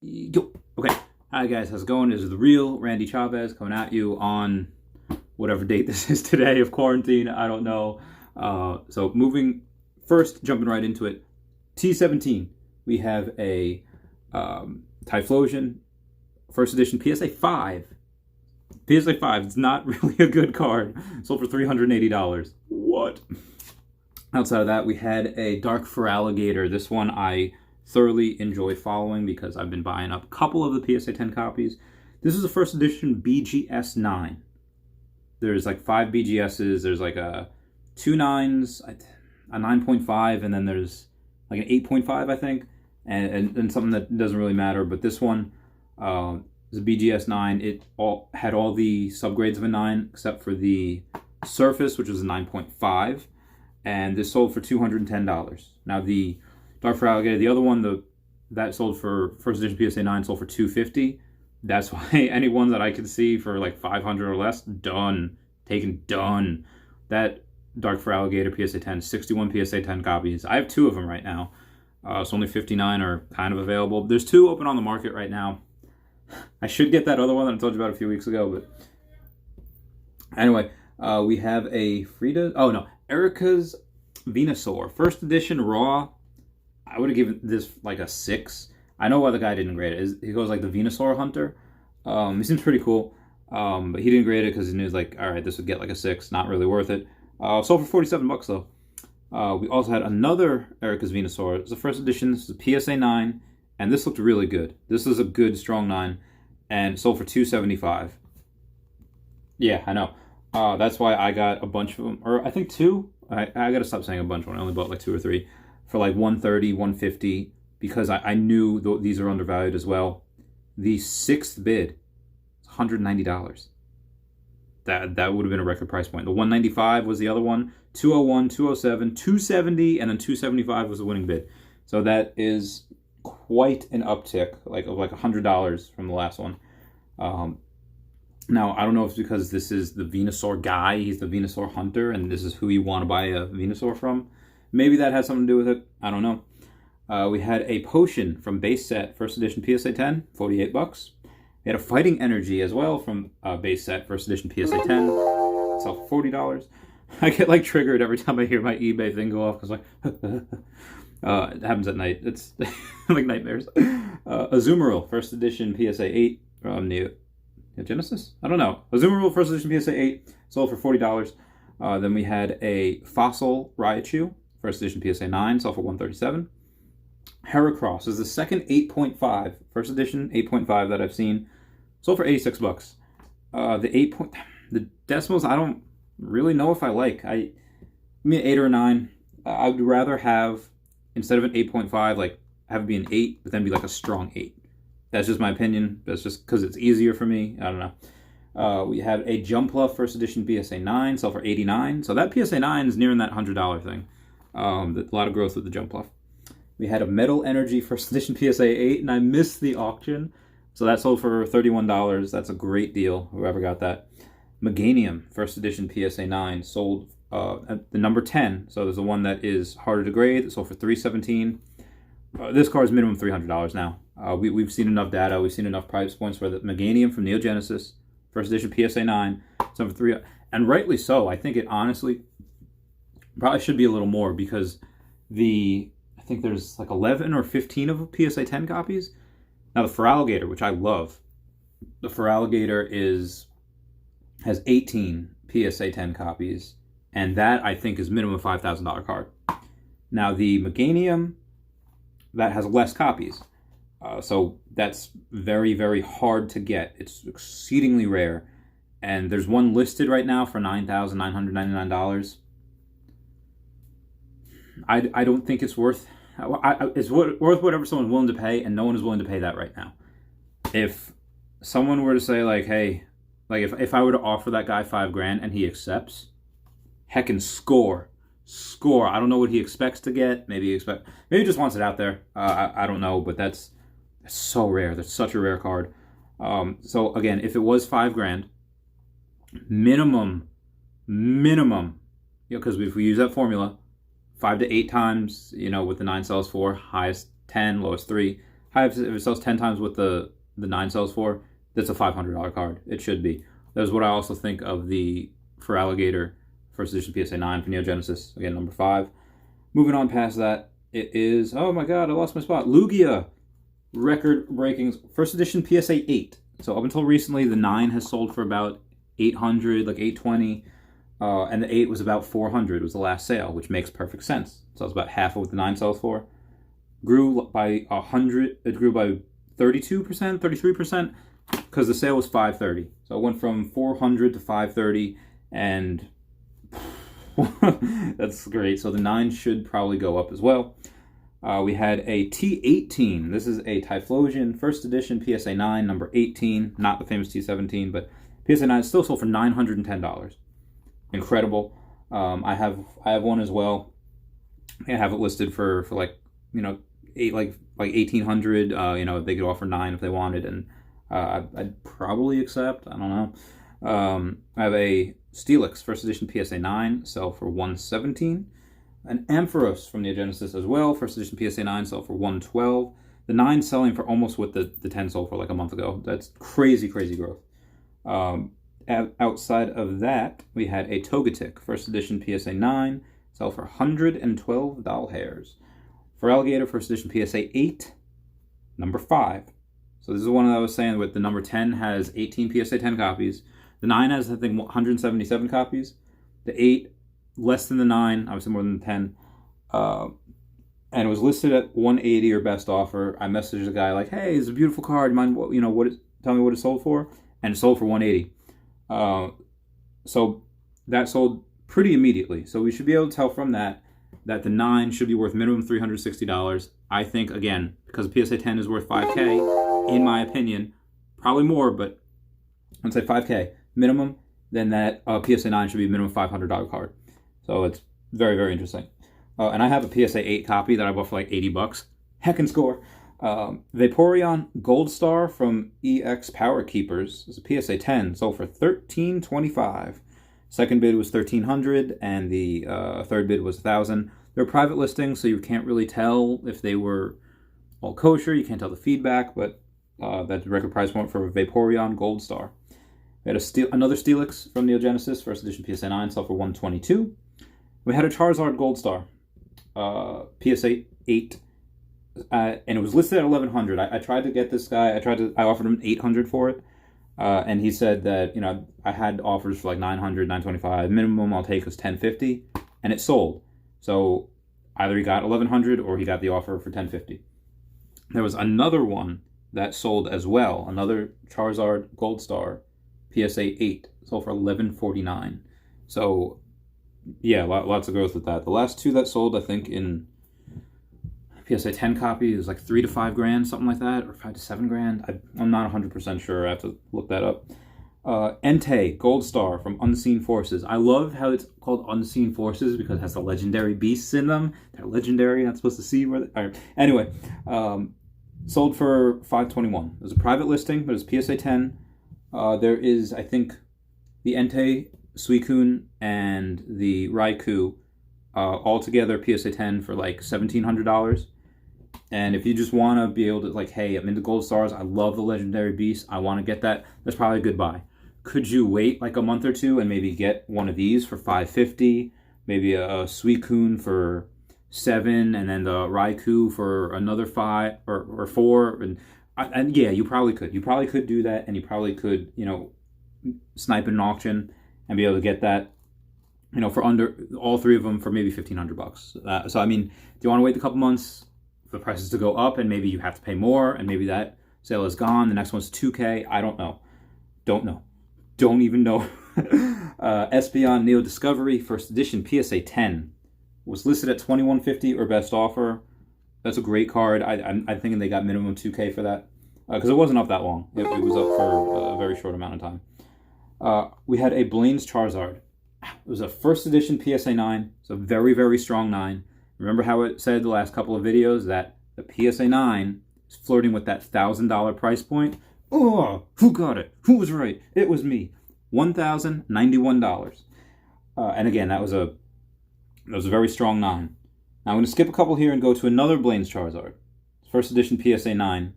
Yo. Okay. Hi guys, how's it going? This is the real Randy Chavez coming at you on whatever date this is today of quarantine. I don't know. So jumping right into it. T17. We have a Typhlosion first edition PSA 5. PSA 5. It's not really a good card. Sold for $380. What? Outside of that, we had a Dark Feraligatr. This one I thoroughly enjoy following because I've been buying up a couple of the PSA 10 copies. This is a first edition BGS 9. There's like 5 BGSs. There's like two 9s, a 9.5, and then there's like an 8.5, I think, and something that doesn't really matter. But this one is a BGS 9. It had all the subgrades of a 9 except for the Surface, which was a 9.5. And this sold for $210. Now the Dark Feraligatr, the other one, that sold for first edition PSA 9 sold for $250. That's why any one that I could see for like $500 or less, done, done. That Dark Feraligatr PSA 10, 61 PSA 10 copies. I have 2 of them right now, so only 59 are kind of available. There's 2 open on the market right now. I should get that other one that I told you about a few weeks ago, but anyway, we have a Erica's Venusaur. First edition raw, I would have given this like a 6. I know why the guy didn't grade it. He goes like the Venusaur Hunter. He seems pretty cool, but he didn't grade it because he knew like, all right, this would get like a 6. Not really worth it. Sold for $47 though. We also had another Erica's Venusaur. It's the first edition. This is a PSA 9, and this looked really good. This is a good, strong 9, and sold for $275. Yeah, I know. That's why I got a bunch of them, or I think 2. I gotta stop saying a bunch when I only bought like 2 or 3 for like 130, 150 because I knew these are undervalued as well. The 6th bid is $190. That would have been a record price point. The 195 was the other one, 201, 207, 270, and then 275 was the winning bid. So that is quite an uptick, like of like $100 from the last one. Now, I don't know if it's because this is the Venusaur guy, he's the Venusaur hunter, and this is who you want to buy a Venusaur from. Maybe that has something to do with it. I don't know. We had a potion from base set, first edition PSA 10, $48. We had a fighting energy as well from base set, first edition PSA 10, so $40. I get like triggered every time I hear my eBay thing go off because like, it happens at night. It's like nightmares. Azumarill, first edition PSA 8 from Genesis? I don't know. Azumarill first edition PSA 8 sold for $40. Then we had a Fossil Raichu first edition PSA 9 sold for $137. Heracross is the second 8.5 first edition 8.5 that I've seen, sold for $86. The decimals I don't really know if I like. I mean 8 or 9. I would rather have, instead of an 8.5, like have it be an 8, but then be like a strong 8. That's just my opinion. That's just because it's easier for me. I don't know. We have a Jumpluff first edition PSA 9, sell for $89. So that PSA 9 is nearing that $100 thing. A lot of growth with the Jumpluff. We had a Metal Energy first edition PSA 8, and I missed the auction. So that sold for $31. That's a great deal, whoever got that. Meganium first edition PSA 9 sold at the number 10. So there's the one that is harder to grade. It sold for $317. This car is minimum $300 now. We've seen enough data. We've seen enough price points where the Meganium from Neo Genesis, first edition PSA 9, sold for $300, and rightly so. I think it honestly probably should be a little more because I think there's like 11 or 15 of PSA 10 copies. Now the Feraligatr, which I love, the Feraligatr has 18 PSA 10 copies, and that I think is minimum $5,000 card. Now the Meganium, that has less copies. So that's very, very hard to get. It's exceedingly rare. And there's one listed right now for $9,999. I don't think it's worth... It's worth whatever someone's willing to pay, and no one is willing to pay that right now. If someone were to say, like, hey... Like, if I were to offer that guy $5,000 and he accepts, heckin' score. I don't know what he expects to get. Maybe he just wants it out there. I don't know, but that's so rare. That's such a rare card. So again, if it was $5,000, minimum, because if we use that formula, 5 to 8 times, with the 9 sells 4, highest 10, lowest 3. If it sells 10 times what the 9 sells for, that's a $500 card. It should be. That's what I also think of for Alligator first edition PSA 9 for Neo Genesis. Again, number 5. Moving on past that, it is, oh my god, I lost my spot. Lugia, record-breaking first edition PSA 8. So up until recently, the 9 has sold for about 800, like 820, and the 8 was about 400. Was the last sale, which makes perfect sense. So it's about half of what the 9 sells for. Grew by 100. It grew by 32%, 33%, because the sale was 530. So it went from 400 to 530, and that's great. So the 9 should probably go up as well. We had a T18. This is a Typhlosion first edition PSA 9, number 18. Not the famous T17, but PSA 9 still sold for $910. Incredible. I have one as well. I have it listed for like, you know, like 1,800. You know, they could offer 9 if they wanted, and I'd probably accept. I don't know. I have a Steelix first edition PSA 9, sell for $117. An Ampharos from Neo Genesis as well, first edition PSA 9, sell for $112. The 9 selling for almost what the 10 sold for like a month ago. That's crazy, crazy growth. Outside of that, we had a Togetic first edition PSA 9, sell for $112 doll hairs. For Alligator first edition PSA 8, number 5. So this is one that I was saying with the number 10 has 18 PSA 10 copies. The 9 has, I think, 177 copies. The 8, less than the 9, obviously more than the 10. And it was listed at $180 or best offer. I messaged the guy like, hey, it's a beautiful card. Mind, tell me what it sold for? And it sold for $180. So that sold pretty immediately. So we should be able to tell from that the 9 should be worth minimum $360. I think, again, because PSA 10 is worth $5K, in my opinion, probably more, but I'd say $5K minimum, then that PSA 9 should be a minimum $500 card. So it's very, very interesting. And I have a PSA 8 copy that I bought for like $80. Heckin' score. Vaporeon Gold Star from EX Power Keepers is a PSA 10, sold for $1,325. Second bid was $1,300, and the third bid was $1,000. They're private listings, so you can't really tell if they were all kosher. You can't tell the feedback, but that's the record price point for Vaporeon Gold Star. We had another Steelix from Neo Genesis, first edition PSA 9, sold for $122. We had a Charizard Gold Star, PSA 8, and it was listed at $1,100. I tried to get this guy. I offered him $800 for it, and he said that, you know, I had offers for like $900, $925. Minimum I'll take was $1,050, and it sold. So either he got $1,100 or he got the offer for $1,050. There was another one that sold as well, another Charizard Gold Star, PSA 8, sold for $1,149. So yeah, lots of growth with that. The last two that sold, I think, in PSA 10 copy is like $3 to $5 grand, something like that, or $5 to $7 grand. I'm not 100% sure. I have to look that up. Entei Gold Star from Unseen Forces. I love how it's called Unseen Forces because it has the legendary beasts in them. They're legendary. Not supposed to see where they are. Anyway, sold for $521. It was a private listing, but it's PSA 10. There is, I think, the Entei, Suicune, and the Raikou all together PSA 10 for like $1,700. And if you just want to be able to, like, hey, I'm into Gold Stars, I love the legendary beast, I want to get that, that's probably a good buy. Could you wait like a month or two and maybe get one of these for $550, maybe a Suicune for $7, and then the Raikou for another $5 or $4, and yeah, you probably could. You probably could do that, and you probably could, you know, snipe an auction and be able to get that, you know, for under all three of them for maybe $1,500. So I mean, do you want to wait a couple months for the prices to go up, and maybe you have to pay more, and maybe that sale is gone? The next one's $2K. I don't know. Don't even know. Espeon Neo Discovery first edition PSA 10 was listed at $2,150 or best offer. That's a great card. I'm thinking they got minimum $2K for that because it wasn't up that long. It was up for a very short amount of time. We had a Blaine's Charizard. It was a first edition PSA 9. It's a very, very strong 9. Remember how it said the last couple of videos that the PSA 9 is flirting with that $1,000 price point? Oh, who got it? Who was right? It was me. $1,091. And again, that was a very strong 9. Now I'm going to skip a couple here and go to another Blaine's Charizard. first edition PSA 9,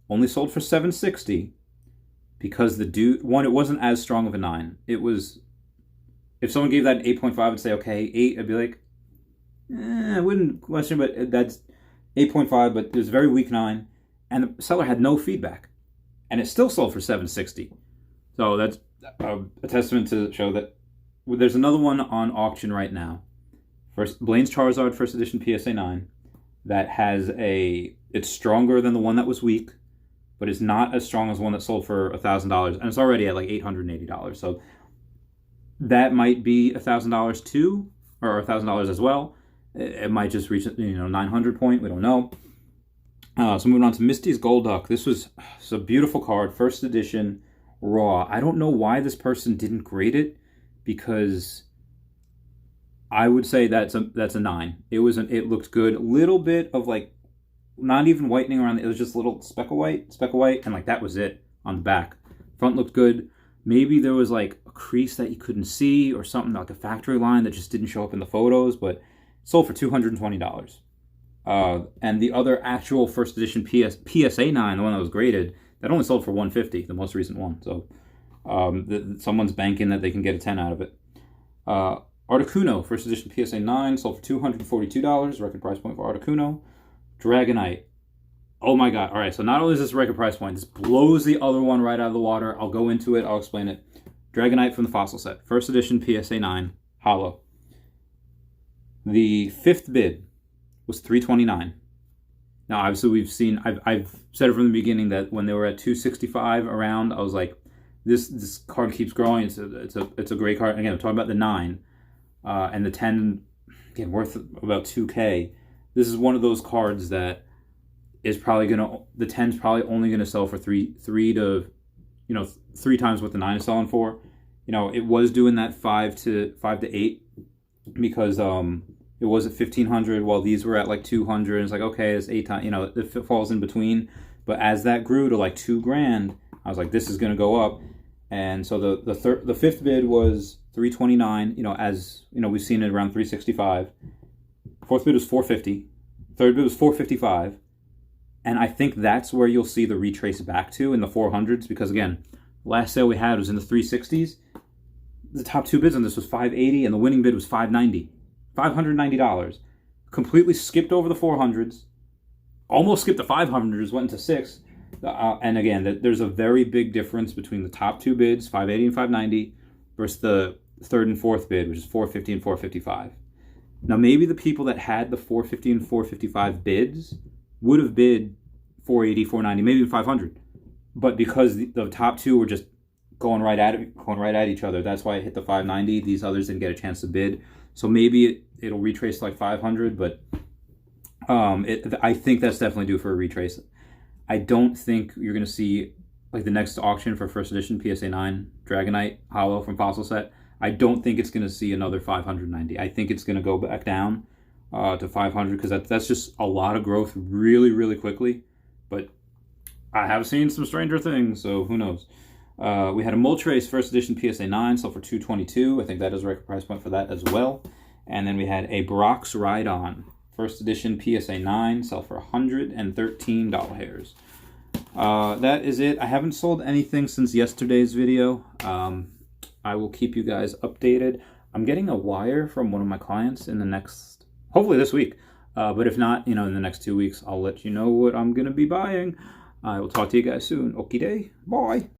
only sold for $760 because the dude, one, it wasn't as strong of a 9. It was, if someone gave that an 8.5, I'd say, okay, 8, I'd be like, I wouldn't question, but that's 8.5, but it was a very weak 9, and the seller had no feedback, and it still sold for $760. So that's a testament to show that there's another one on auction right now. Blaine's Charizard first edition PSA 9 that has it's stronger than the one that was weak, but it's not as strong as one that sold for $1,000, and it's already at like $880. So that might be $1,000 too, or $1,000 as well. It might just reach 900 point. We don't know. So moving on to Misty's Golduck. This was a beautiful card, first edition, raw. I don't know why this person didn't grade it, because I would say that's a 9. It looked good. A little bit of like, not even whitening around. It was just a little speck of white, and like that was it on the back. Front looked good. Maybe there was like a crease that you couldn't see, or something like a factory line that just didn't show up in the photos, but it sold for $220. And the other actual first edition PSA 9, the one that was graded, that only sold for $150, the most recent one. So someone's banking that they can get a 10 out of it. Articuno, first edition PSA 9, sold for $242, record price point for Articuno. Dragonite. Oh my god. All right, so not only is this a record price point, this blows the other one right out of the water. I'll go into it. I'll explain it. Dragonite from the Fossil set. First edition PSA 9, hollow. The fifth bid was $329. Now, obviously, we've seen, I've said it from the beginning that when they were at $265 around, I was like, this card keeps growing. It's a great card. Again, I'm talking about the 9 and the 10, again, worth about $2K. This is one of those cards that is probably the 10's probably only gonna sell for three to, 3 times what the 9 is selling for. It was doing that 5 to 8 because it was at $1,500 while these were at like $200. It's like, okay, it's 8 times. It falls in between. But as that grew to like $2,000, I was like, this is gonna go up. And so the fifth bid was $329. As we've seen it around $365. Fourth bid was $450. Third bid was $455. And I think that's where you'll see the retrace back to in the 400s, because again, last sale we had was in the 360s. The top 2 bids on this was $580, and the winning bid was $590. $590. Completely skipped over the 400s. Almost skipped the 500s, went into 6. And again, there's a very big difference between the top 2 bids, $580 and $590, versus the third and fourth bid, which is $450 and $455. Now, maybe the people that had the $450 and $455 bids would have bid $480, $490, maybe even $500. But because the top 2 were just going right at each other, that's why it hit the $590. These others didn't get a chance to bid. So maybe it'll retrace to like $500, but I think that's definitely due for a retrace. I don't think you're going to see like the next auction for first edition PSA 9 Dragonite Hollow from Fossil set. I don't think it's going to see another $590. I think it's going to go back down to $500 because that's just a lot of growth really, really quickly. But I have seen some stranger things, so who knows. We had a Moltres first edition PSA 9, sold for $222. I think that is a record price point for that as well. And then we had a Brock's Rhydon first edition PSA 9, sold for $113 hairs. That is it. I haven't sold anything since yesterday's video. I will keep you guys updated. I'm getting a wire from one of my clients in the next, hopefully this week. But if not, in the next 2 weeks, I'll let you know what I'm going to be buying. I will talk to you guys soon. Okie day. Bye.